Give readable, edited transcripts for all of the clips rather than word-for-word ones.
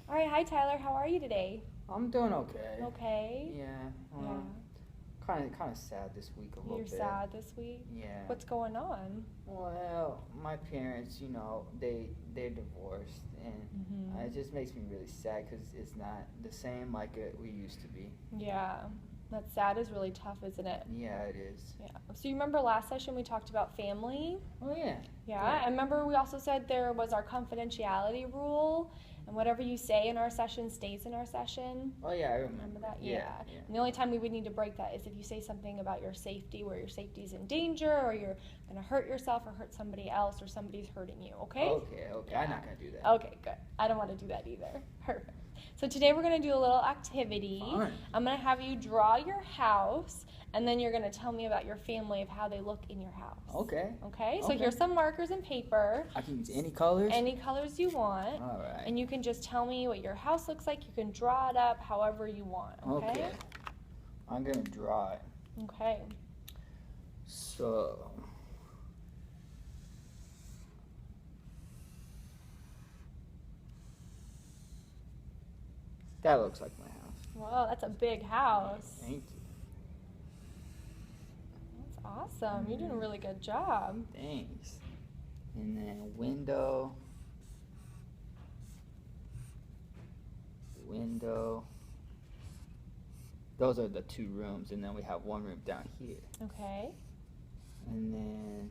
All right, hi Tyler. How are you today? I'm doing okay. Okay. Yeah. Yeah. Kind of sad this week a little You're bit. sad this week? Yeah. What's going on? Well, my parents, they're divorced, and Mhm. it just makes me really sad because it's not the same like we used to be. Yeah. That sad is really tough, isn't it? Yeah, it is. Yeah. So you remember last session we talked about family? Oh yeah. Yeah. I remember we also said there was our confidentiality rule, and whatever you say in our session stays in our session. Oh yeah, I Remember remember that? Yeah. And the only time we would need to break that is if you say something about your safety, where your safety's in danger, or you're going to hurt yourself or hurt somebody else, or somebody's hurting you, okay? Okay. Yeah. I'm not gonna do that. Okay, good. I don't want to do that either. Perfect. So today we're going to do a little activity. Fun. I'm going to have you draw your house, and then you're going to tell me about your family of how they look in your house. Okay. Okay? So Okay. here's some markers and paper. I can use any colors. Any colors you want. All right. And you can just tell me what your house looks like. You can draw it up however you want. Okay? I'm gonna draw it. Okay. So. That looks like my house. Whoa, that's a big house. Thank you. That's awesome. You're doing a really good job. Thanks. And then window. Those are the two rooms, and then we have one room down here. Okay. And then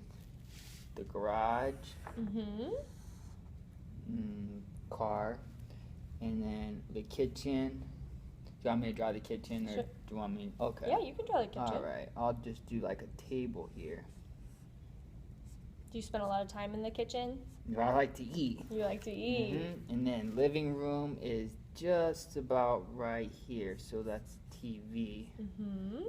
the garage, Mm-hmm. car, and then the kitchen. Do you want me to draw the kitchen, or Sure. do you want me? Okay. Yeah, you can draw the kitchen. All right. I'll just do like a table here. Do you spend a lot of time in the kitchen? I like to eat. You like to eat. And then living room is just about right here, so that's TV. Mm-hmm.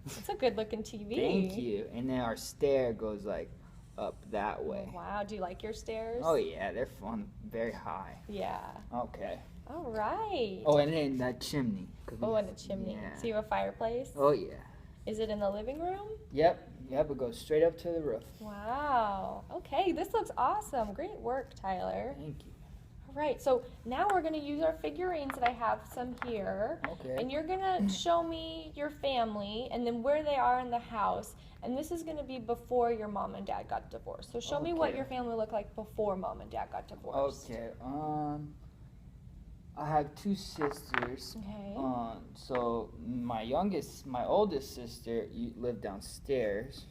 It's a good looking TV. Thank you. And then our stair goes like up that way. Wow. Do you like your stairs? Oh yeah, they're fun, very high. Yeah. Okay. All right. Oh, and then that chimney. Oh, and a chimney. Yeah. So you have a fireplace? Oh yeah. Is it in the living room? Yep. It goes straight up to the roof. Wow. Okay, this looks awesome. Great work, Tyler. Thank you. All right, so now we're going to use our figurines that I have some here. Okay. And you're going to show me your family and then where they are in the house. And this is going to be before your mom and dad got divorced. So show me what Okay. your family looked like before mom and dad got divorced. Okay. I have two sisters. Okay. So my oldest sister lived downstairs,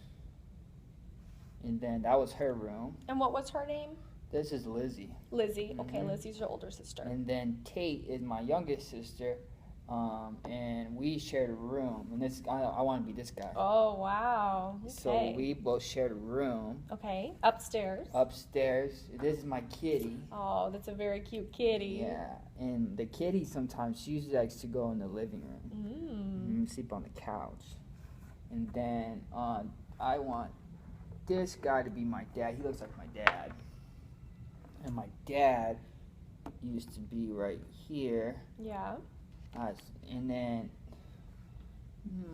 and then that was her room. And what was her name? This is Lizzie. Lizzie. Okay, Mhm. Lizzie's your older sister. And then Kate is my youngest sister, and we shared a room. And I want to be this guy. Oh, wow. Okay. So we both shared a room Okay, upstairs. upstairs. This is my kitty. Oh, that's a very cute kitty. Yeah, and the kitty sometimes she usually likes to go in the living room and sleep on the couch. And then I want this guy to be my dad. He looks like my dad. And my dad used to be right here. Yeah. And then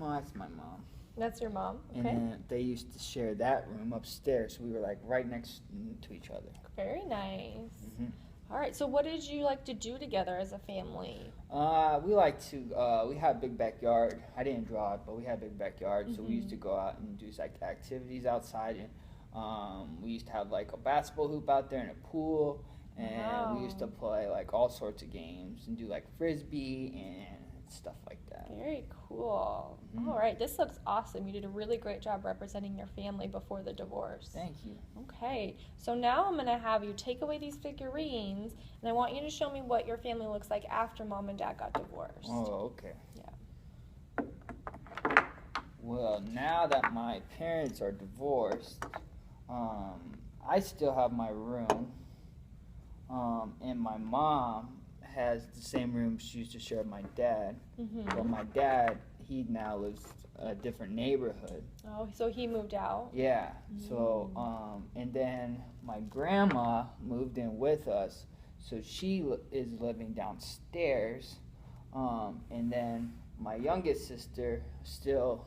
that's my mom. That's your mom. And Okay. then they used to share that room upstairs. So we were like right next to each other. Very nice. Mhm. All right. So, what did you like to do together as a family? We like to, we have a big backyard. I didn't draw it, but we had a big backyard. So we used to go out and do like activities outside. And we used to have like a basketball hoop out there and a pool. And we used to play like all sorts of games and do like frisbee and stuff like that. Very cool. Mhm. All right. This looks awesome. You did a really great job representing your family before the divorce. Thank you. Okay. So now I'm going to have you take away these figurines, and I want you to show me what your family looks like after mom and dad got divorced. Oh, okay. Yeah. Well, now that my parents are divorced, I still have my room, and my mom has the same room she used to share with my dad. Mm-hmm. But my dad, he now lives a different neighborhood. Oh, so he moved out. Yeah. So, and then my grandma moved in with us, so she is living downstairs, and then my youngest sister still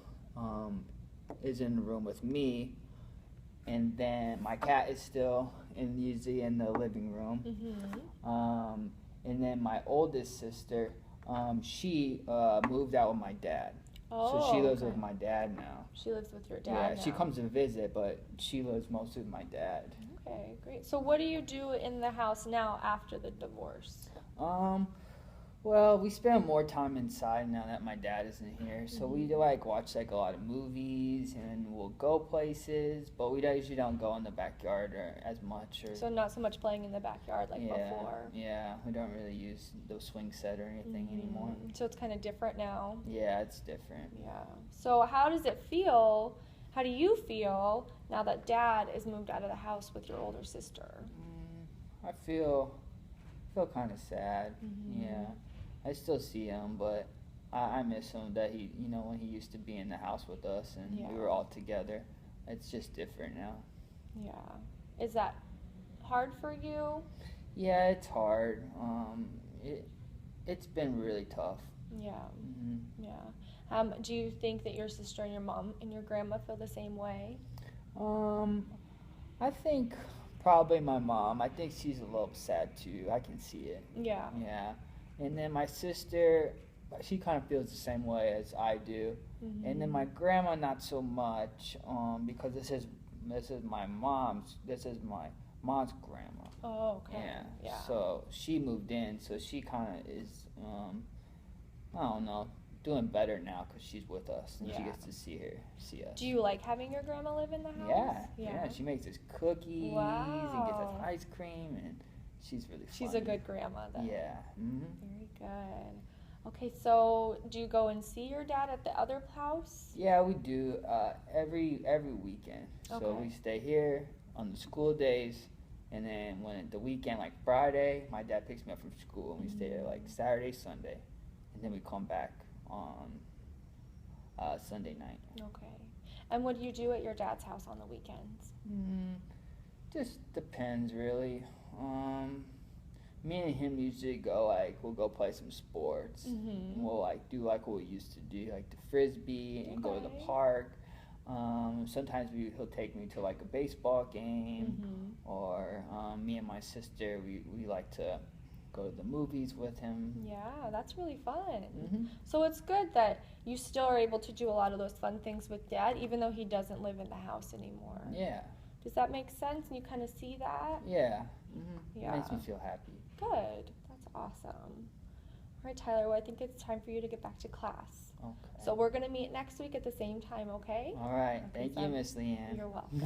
is in the room with me, and then my cat is still usually in the living room. Mm-hmm. And and then my oldest sister, she moved out with my dad. Oh, So she lives okay. with my dad now. She lives with your dad Yeah, now. she comes to visit, but she lives mostly with my dad. Okay, great. So what do you do in the house now after the divorce? Well, we spend more time inside now that my dad isn't here. So we like watch like a lot of movies, and we'll go places, but we usually don't go in the backyard or as much. Or So not so much playing in the backyard like before. yeah, we don't really use the swing set or anything anymore. So it's kind of different now. Yeah, it's different. Yeah. So how does it feel? How do you feel now that Dad is moved out of the house with your older sister? I feel kind of sad. Yeah, I still see him, but I miss him. That he, when he used to be in the house with us and we were all together. It's just different now. Yeah. Is that hard for you? Yeah, it's hard. It's been really tough. Yeah. Yeah. Do you think that your sister and your mom and your grandma feel the same way? I think probably my mom. I think she's a little sad too. I can see it. Yeah. Yeah. And then my sister, she kind of feels the same way as I do. And then my grandma, not so much, because this is my mom's grandma. Oh, okay. Yeah. So she moved in, so she kind of is, I don't know, doing better now because she's with us and she gets to see us. Do you like having your grandma live in the house? Yeah. She makes us cookies and gets us ice cream, and she's really fun. She's a good grandma then. Yeah. Very good. Okay, so do you go and see your dad at the other house? Yeah, we do every weekend. So we stay here on the school days, and then when the weekend, like Friday, my dad picks me up from school, and we stay there like Saturday, Sunday, and then we come back on Sunday night. Okay. And what do you do at your dad's house on the weekends? Just depends, really. Me and him usually we'll go play some sports. And we'll do like what we used to do, like the frisbee and go to the park. Sometimes he'll take me to like a baseball game, or me and my sister, we like to go to the movies with him. Yeah, that's really fun. So it's good that you still are able to do a lot of those fun things with Dad, even though he doesn't live in the house anymore. Yeah. Does that make sense? And you kind of see that? Yeah. Yeah. It makes me feel happy. Good. That's awesome. All right, Tyler, well, I think it's time for you to get back to class. Okay. So we're going to meet next week at the same time, okay? All right. Okay, Thank you, Miss Leanne. You're welcome.